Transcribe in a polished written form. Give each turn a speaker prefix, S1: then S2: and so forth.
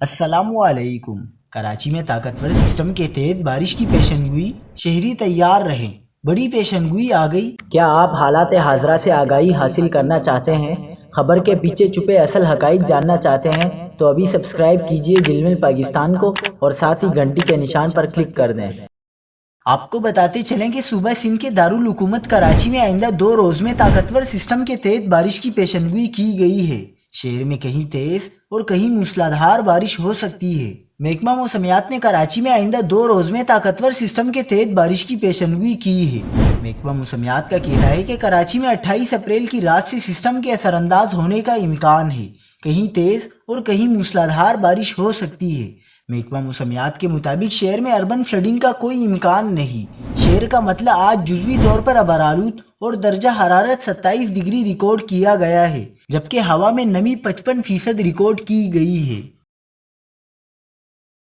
S1: السلام علیکم۔ کراچی میں طاقتور سسٹم کے تحت بارش کی پیشنگوئی، شہری تیار رہیں، بڑی پیشنگوئی آ گئی۔
S2: کیا آپ حالات حاضرہ سے آگاہی حاصل کرنا چاہتے ہیں؟ خبر کے پیچھے چھپے اصل حقائق جاننا چاہتے ہیں تو ابھی سبسکرائب کیجئے دل مل پاکستان کو اور ساتھ ہی گھنٹی کے نشان پر کلک کر دیں۔
S1: آپ کو بتاتے چلیں کہ صوبہ سندھ کے دارالحکومت کراچی میں آئندہ 2 روز میں طاقتور سسٹم کے تحت بارش کی پیشنگوئی کی گئی ہے۔ شہر میں کہیں تیز اور کہیں موسلادھار بارش ہو سکتی ہے۔ محکمہ موسمیات نے کراچی میں آئندہ 2 روز میں طاقتور سسٹم کے تحت بارش کی پیشنگوئی کی ہے۔ محکمہ موسمیات کا کہنا ہے کہ کراچی میں 28 اپریل کی رات سے سسٹم کے اثر انداز ہونے کا امکان ہے۔ کہیں تیز اور کہیں موسلادھار بارش ہو سکتی ہے۔ محکمہ موسمیات کے مطابق شہر میں اربن فلڈنگ کا کوئی امکان نہیں۔ شہر کا مطلع آج جزوی طور پر ابرآلود اور درجہ حرارت 27 ڈگری ریکارڈ کیا گیا ہے، جبکہ ہوا میں نمی 55% ریکارڈ کی گئی ہے۔